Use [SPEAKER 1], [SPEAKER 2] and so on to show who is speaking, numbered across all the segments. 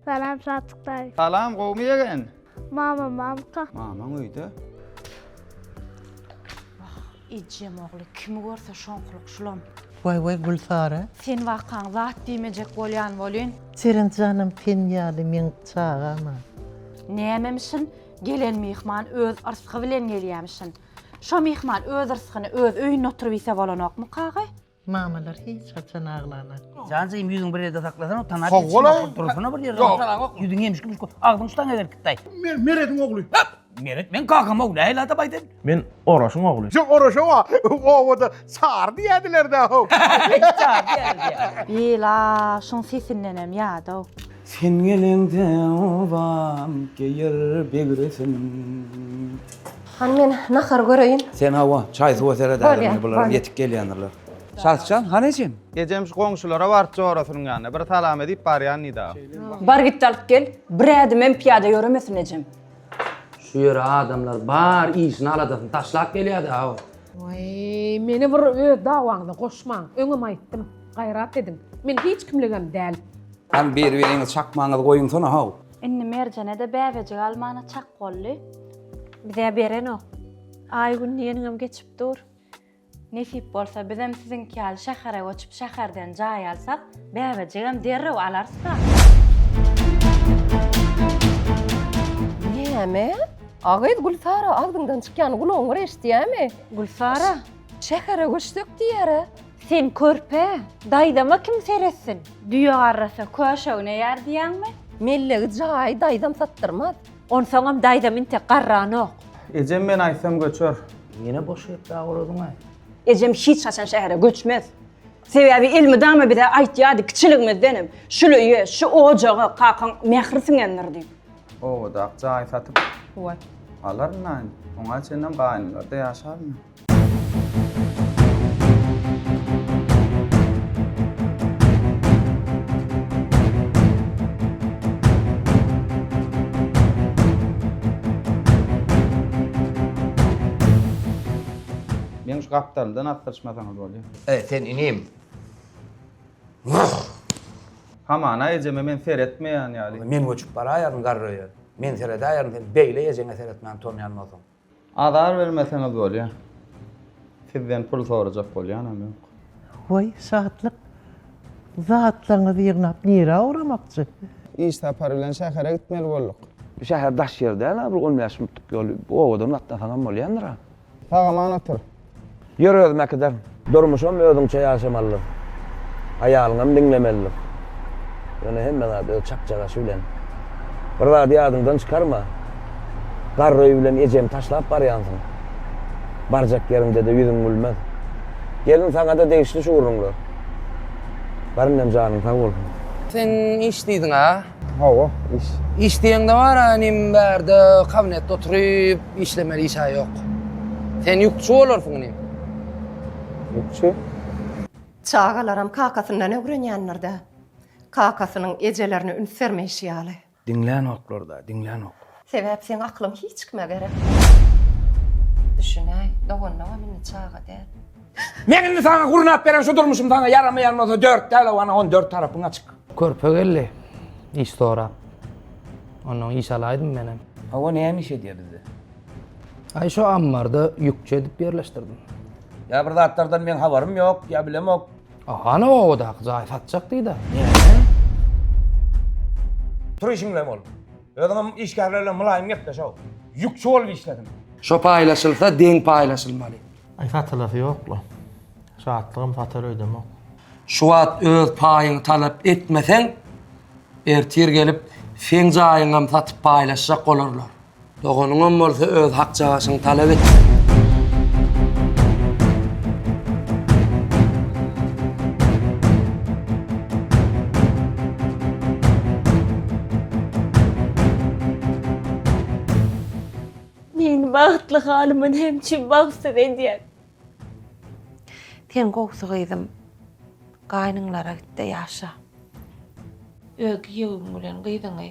[SPEAKER 1] Salam Sadık dayı.
[SPEAKER 2] Salam qowmiýegen.
[SPEAKER 1] Mamamka.
[SPEAKER 2] Mamam öýde.
[SPEAKER 3] İcem oğlu kimi görse şoňkuluk şulam.
[SPEAKER 4] Vay Gülsara.
[SPEAKER 3] Sen wakaň zat diýmejek bolýan bolýan.
[SPEAKER 4] Senin canım penýaly men çağama.
[SPEAKER 3] Nämemişin? Gelen mihman öz arsy bilen gelýärmişin. Şo mihman öz arsyny öz öýüne oturup ýese bolanokmy kagay?
[SPEAKER 4] Mamalar hiç açan ağlanar.
[SPEAKER 5] Cansayım yüzün bir yerde saklasan o tanat
[SPEAKER 2] Ha,
[SPEAKER 5] etsin.
[SPEAKER 2] ola.
[SPEAKER 5] Durusuna bir yerde
[SPEAKER 2] Yok.
[SPEAKER 5] saklasan. Yüzün yemiş gümüş koy. Ağzını tutan eder kittay.
[SPEAKER 6] Meredin oğlu.
[SPEAKER 5] Meret ben kakam oğlu. Hayla da baydın.
[SPEAKER 6] Men Oroş'un oğlu. Şu Oroş'a o da sağır diyediler de o.
[SPEAKER 3] Bila, şoň sesinden ýa-da.
[SPEAKER 2] Sen gelende obam geýer begresin.
[SPEAKER 7] Han men nahar göreyim.
[SPEAKER 2] Sen hawa çay suwa sere
[SPEAKER 7] Bolýar,
[SPEAKER 2] da bular
[SPEAKER 7] bolýar.
[SPEAKER 2] yetip gelýändirler. Şahscan hanejim? Gecem şu goňşulara bart jorasynyň ýanyna bir salam edip barýan nida.
[SPEAKER 8] Bar git alıp gel. Brädim men piyada yöremesin ejim.
[SPEAKER 9] Şu yere adamlar bar iyisini aladasın taşlap gelýärdi ha.
[SPEAKER 10] Vay, meni bir dawaňda goşmaň. Öňüm aýtdym, gaýrat edim. Men hiç kimlegem däl.
[SPEAKER 2] Han bir biriňiz çakmaňyzy goýuň sona haw.
[SPEAKER 3] Inni merjene de bäbejik almana çak bolly. Bize beren o. Aýgün ýenigem geçip dur. Nefip bolsa bizem sizin kal şähere göçüp şäherden jaý alsak, bäbejigem derrew alarsa.
[SPEAKER 7] Näme? Agaýd Gülsara agdyňdan çykýan gulagyňy eşdiýärmi?
[SPEAKER 3] Gülsara,
[SPEAKER 7] Şähere göçdük diýär.
[SPEAKER 3] sen körpe, daýdama kim seretsin? Düýe garrasa köşegine ýar diýäňmi?
[SPEAKER 7] Mellegi jaý daýdam sattyrmaz.
[SPEAKER 3] On soňam daýdam inte garranok.
[SPEAKER 2] Ejem men aýsam göçür.
[SPEAKER 9] Yine boş yap da uğradın ay.
[SPEAKER 8] Ejim hiç haçan şähere göçmez. Sebebi ilmi dama bir de aýtýardy kiçiligimizdenim. Şuly ýe, şu ojagy kakan mehrisingendir diýip.
[SPEAKER 2] O da çay satyp
[SPEAKER 8] Vay.
[SPEAKER 2] alarlar. Oňa çenden gaýnlarda ýaşarmy? Men şu gapdardan atlaşmasaňyz bolýar.
[SPEAKER 9] Sen ineyim.
[SPEAKER 2] Hamana ejeme men seretmeýän ýaly.
[SPEAKER 9] Men göçüp barayarım garroya. Men serede ayarım sen beyle yezene seretmen tonyan olsun.
[SPEAKER 2] Azar vermeseňiz bolýar. Sizden pul sorajak bolýanam ýok.
[SPEAKER 4] Vay saatlik. Zatlaňyzy ýygnap nire uğramakçı.
[SPEAKER 2] İş tapar bilen şähere gitmeli bolduk.
[SPEAKER 9] Bir şäher daş ýerde ala bir 10 ýaşmyk ýol. Bu owadan atlasaňam bolýandyr.
[SPEAKER 2] Tagaman otur.
[SPEAKER 9] Yürüyordum akadar. Durmuşum ödünçe yaşamalı. Ayağını dinlemeli. Yani hemen adı çapçağa söylen. Burada diyadından çıkarma. Garroyu bilen ecem taşlap var yansın. Barcak yerimde de yüzüm gülmez. Gelin sana da değişti şu urunlar. Barınnem canım sağ ol. Sen içtiydin ha?
[SPEAKER 2] Hawa, iş.
[SPEAKER 9] İçtiğin de var hanim berde kabinette oturup işlemeli iş yok. Sen yükçü olursun nim.
[SPEAKER 2] Yokçu.
[SPEAKER 7] Çağalaram kakasından öwrenýänler-de. Kakasynyň ejelerini ünsermeýşýäli.
[SPEAKER 9] Dinleyen oklarda, dinleyen ok.
[SPEAKER 7] Sebäp sen aklym hiç kime gerek. Düşünäý, dogonna meni çağa däl.
[SPEAKER 9] Men sana gurnap beren şu durmuşum sana yaramayanmasa 4 tane bana 14 tarafın açık. Körpe geldi. İş sonra. Onun iş alaydım benim. Hava neymiş ediyor bizi? Ay şu ammarda yükçe edip yerleştirdim. Ya burada atlardan ben havarım yok, ya bilem yok. Aha ne o da zayıf atacaktı da. Tur işinle mi oğlum? Ödüm işgârlerle mülayim git de şu. Yükçe ol işledim. Şu paylaşılsa denk paylaşılmalı.
[SPEAKER 6] Ay satılası yoklu. Saatlığım satır ödüm o.
[SPEAKER 9] Şu at öz payını talep etmesen, ertir gelip fen jayıngam satıp paylaşacak olurlar. Doğunun bolsa öz hak jagasyny talep et.
[SPEAKER 3] Men bagtly halymyn hemçin bagsat edýär. Sen gowsu gyzym, gaýnyňlara gitde ýaşa. Öýgi ýügüň bilen gyzyňy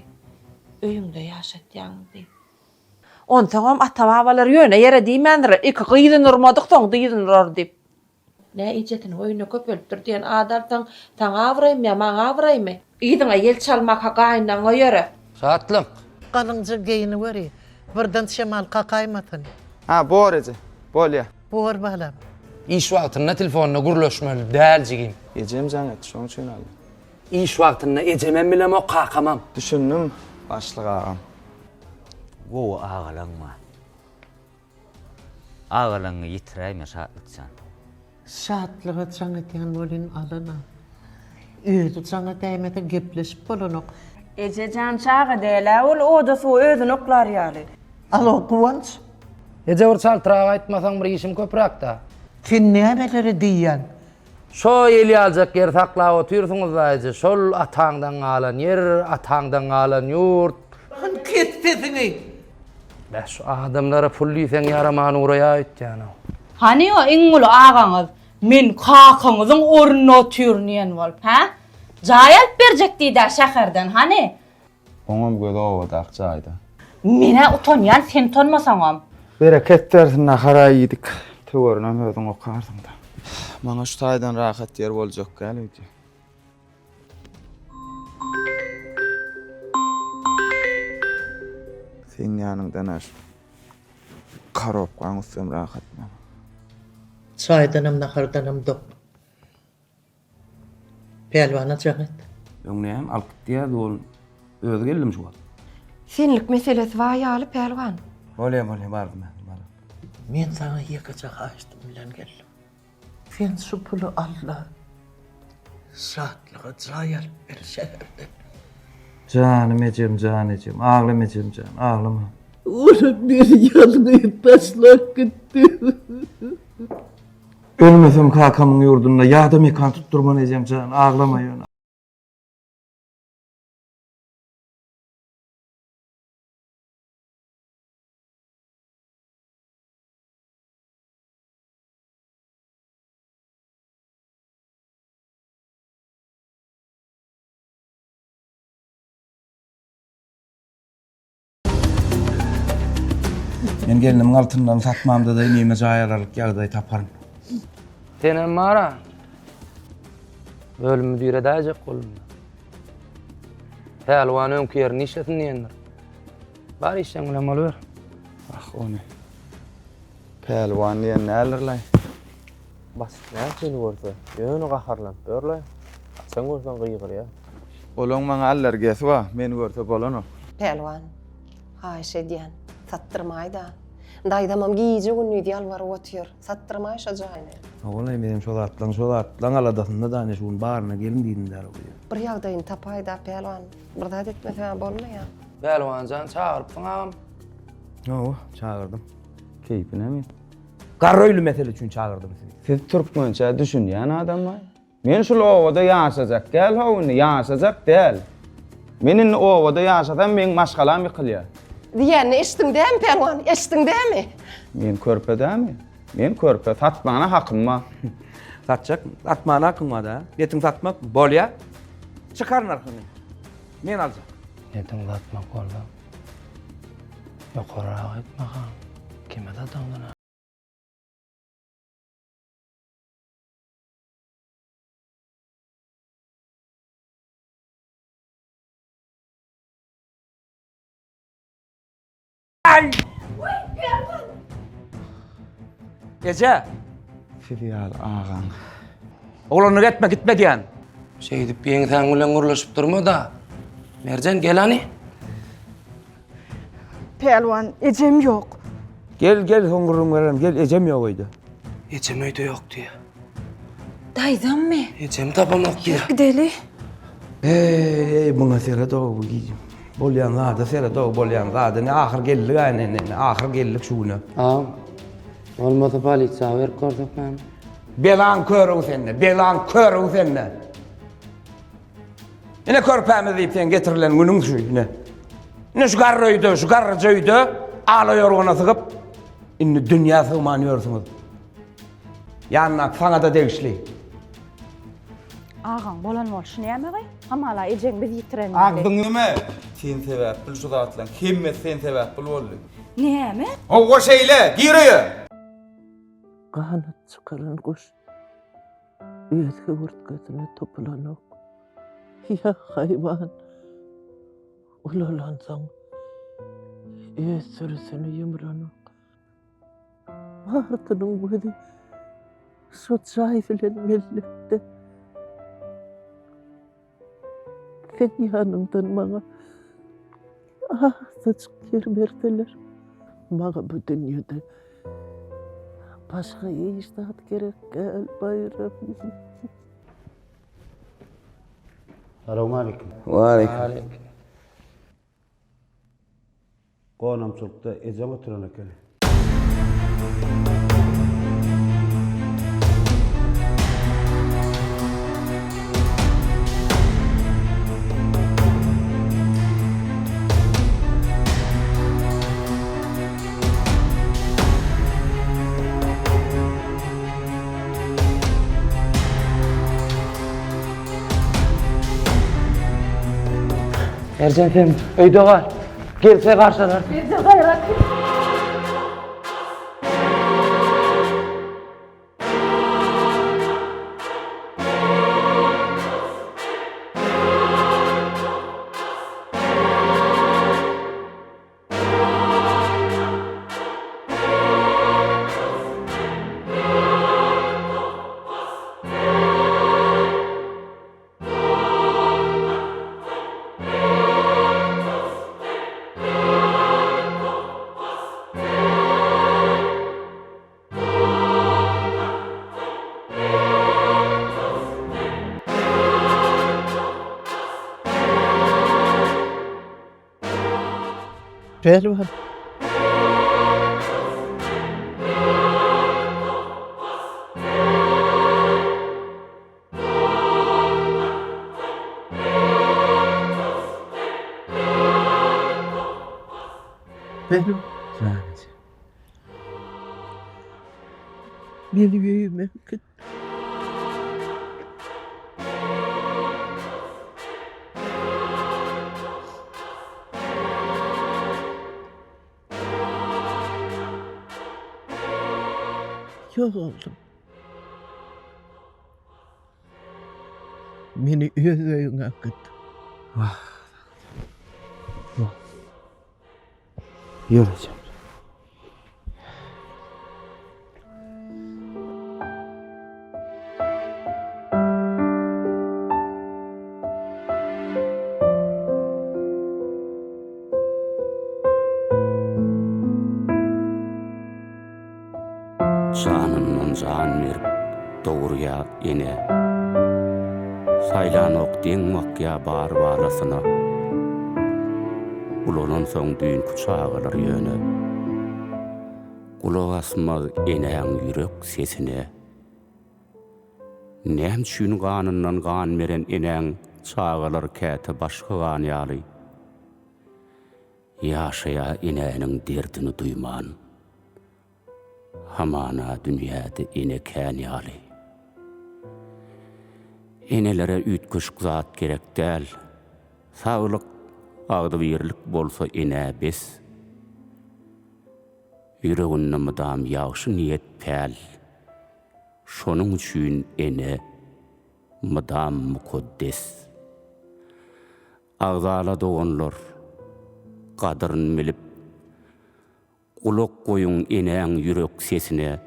[SPEAKER 3] öýüňde ýaşatýaň diýip. On soňam ata-babalar ýöne ýere diýmendir, iki gyzyn urmadyk soň diýdin ur diýip.
[SPEAKER 10] Ne ijetini oyunu köpöltür diyen adaltan taňa awraýmy, maňa awraýmy. Ýydyňa ýel çalmak hakaýyndan goýary.
[SPEAKER 5] Saatlyk.
[SPEAKER 4] Kalınca geyini var ya. Buradan şemal kakaymatın.
[SPEAKER 2] Ha, borece. Bolya.
[SPEAKER 4] Bor balam.
[SPEAKER 11] İş wagtyna telefonuna gurlaşmaly däljigim.
[SPEAKER 2] Ecem jaňat, şoň üçin aldy.
[SPEAKER 11] İş wagtyna ejemem bilen o kakamam.
[SPEAKER 2] Düşündüm, başlyk agam.
[SPEAKER 5] Wo ağalanma. Ağalaňy ýitiräýme şatlykçan.
[SPEAKER 4] Şatlığa çaňa diýen bolyn alana. Özü çaňa täýmede gepleşip bolanok.
[SPEAKER 8] Ejejan çağı dela ol oda su özün oklar ýaly.
[SPEAKER 4] Alo Kuvanç.
[SPEAKER 11] Eje bir çaltyraga aýtmasaň bir işim köpürakda.
[SPEAKER 4] Sen nämeleri diýen?
[SPEAKER 11] Şo eli aljak yer taklap oturýarsyňyz da şol ataňdan alan yer, ataňdan alan ýurt.
[SPEAKER 4] Ketpesiňi.
[SPEAKER 11] Şu adamlara pul diýsen ýaraman uraya aýtýany.
[SPEAKER 3] Hani o iňmul ağaňyz men kakaňyzyň ornuna oturýan bolup, ha? Jaýal berjek diýdi şäherden, hani?
[SPEAKER 2] Oňam göz owada akçaýdy.
[SPEAKER 3] Mene utanýan sen tanmasaňam.
[SPEAKER 2] Bereket versin, nahara ýedik. Töwernem özüň okardyň da. Maňa şu taýdan rahat ýer boljak geldi. Sen ýanyndan aş. Karop gaňysym rahat.
[SPEAKER 4] Çaydanım nahardanım dop. Pelvana çaňat.
[SPEAKER 9] Ýöň näme alyp gitdiýär ol özü geldim şu wagt.
[SPEAKER 7] Senlik meselesi var ýaly pelwan.
[SPEAKER 9] Bolýa bardym.
[SPEAKER 4] Men sana ýekajak açdym bilen geldim. Sen şu pulu Allah. Şatlyga jaýal bir şäherde.
[SPEAKER 9] Canım ecem, ağlam ecem can, ağlama.
[SPEAKER 4] Ola bir ýalyny taşlap gitdi.
[SPEAKER 9] Ölmesem kakamın yurdunda ýa-da mekan tutturman ecem can, ağlama ýöne. Men gelinimin altından satmamda da inime jaýalaryk ýagdaý taparyn.
[SPEAKER 11] Senem mara. Ölümü diýredäjek golumda. Pelwan öňküýerini işletin diýenler. Bar işleň bilen bolar.
[SPEAKER 2] Ah onu. Pelwan diýen nälerler?
[SPEAKER 12] Bas, näçe görse, ýöne gaharlan, görle. Sen görsen gyýgyr ýa.
[SPEAKER 2] Olaň maňa aller geswa, men görse bolano.
[SPEAKER 7] Pelwan. Haýşe diýen. Sattırmayda. Daýdamam giýje günni ýalbar otyr. Sattırmaýşa jaýny.
[SPEAKER 9] Oğlum benim şol atlan aladasında da ne şun barına gelin diýinler bu.
[SPEAKER 7] Bir ýagdaýyny tapaýda pelwan. Bir zat etmese bolmaýar.
[SPEAKER 11] Pelwan jan çağırıp ağam.
[SPEAKER 9] Yo, çağırdım.
[SPEAKER 2] Keypine mi?
[SPEAKER 9] Garroýly mesele üçin çağırdım seni.
[SPEAKER 2] Siz türkmençe düşünýän adamlar. Men şol owada ýaşajak, gel howny ýaşajak del. Menin owada ýaşasam men maşgalam ýykylýar.
[SPEAKER 7] Diýeni eşitdiň dämi pelwan? Eşitdiň dämi?
[SPEAKER 2] Men körpedämi? Men körpe satmana hakym var.
[SPEAKER 9] Satjak, atmana hakym var da. Ýetim satmak bolýa. Çykaryn arkyny. Men aljak.
[SPEAKER 11] Ýetim satmak bolsa. Ýokarak etmäkä. Kime sataňdan? Ece.
[SPEAKER 2] Filial ağam.
[SPEAKER 11] Oğlanı gitme diyen. Şey edip bir sen bilen gurlaşıp durma da. Mercan gel hani.
[SPEAKER 8] Pelwan ecem yok.
[SPEAKER 9] Gel hongurum verelim. Gel ecem yok oydu.
[SPEAKER 11] Ecem öyle yok diye.
[SPEAKER 8] Daýdam mı?
[SPEAKER 11] Ecem tapamak diye.
[SPEAKER 8] Gideli.
[SPEAKER 9] Hey, buna sere doğu giyim. Bolyanlarda sere doğu bolyanlarda ne ahir gellik aynen ne ahir gellik şunu.
[SPEAKER 11] Ağam. Olmadı palitsa ver korduk ben.
[SPEAKER 9] Belan körü senne. Yine körpemiz deyip sen getirilen günün şu yine. Yine şu garrıcıydı, ağlıyor ona sıkıp, inni dünya sığmanıyorsunuz. Yanına sana da değişli.
[SPEAKER 3] Ağam bolan bol şunu ýa-mı? Hamala ejek biz ýitiren.
[SPEAKER 2] Agdyň näme? Sen sebäp bil şu zatlan. Kimmet sen sebäp bil boldy.
[SPEAKER 3] Näme?
[SPEAKER 2] O goşeyle, gireýe.
[SPEAKER 4] Kanat çıkarın kuş. Özge vurt gözüne topulanok. Ya hayvan. Ulalansan. Öz sürüsünü yumranok. Martının gözü. Şu çay filan mellikte. Sen yanımdan bana. Saçık yer verdiler. Bana bu dünyada başka iştahat gerek gel bayram.
[SPEAKER 13] Selamun aleyküm.
[SPEAKER 9] Aleyküm.
[SPEAKER 13] Konamçılıkta ezan oturan ekan.
[SPEAKER 11] Ercan Fem, öyde var. Gelse karşılar.
[SPEAKER 4] Pehlivan. Pehlivan. Beni büyüme kıt. Yok oldum. Beni özüne kıt.
[SPEAKER 13] Yürüyeceğim.
[SPEAKER 5] Canımdan can verip doğruya ine. Saylan okdin vakya bar barasına. Ulanın son düğün kuçağılar yönü. Kulak asmaz eneğin yürek sesine. Nem çün kanından kan veren eneğin çağılar kete başka kan yalı. Yaşaya eneğinin derdini duyman. Hamana dünyada ine kən yalı. Enelere ütküş zat gerek değil. Sağlık, ağdı birlik bolsa ene bes. Yüreğinne mıdam yağşı niyet pel. Şonun üçün ene mıdam mukaddes. Ağzala doğanlar, kadırın bilip, kulak koyun eneğin yürek sesine.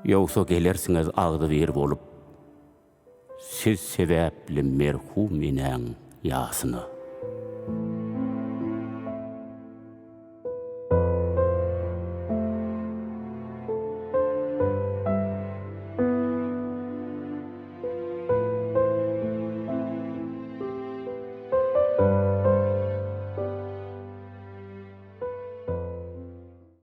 [SPEAKER 5] Yoksa gelirsiniz ağdı bir bolup, siz sebepli merhum eneğin yasını.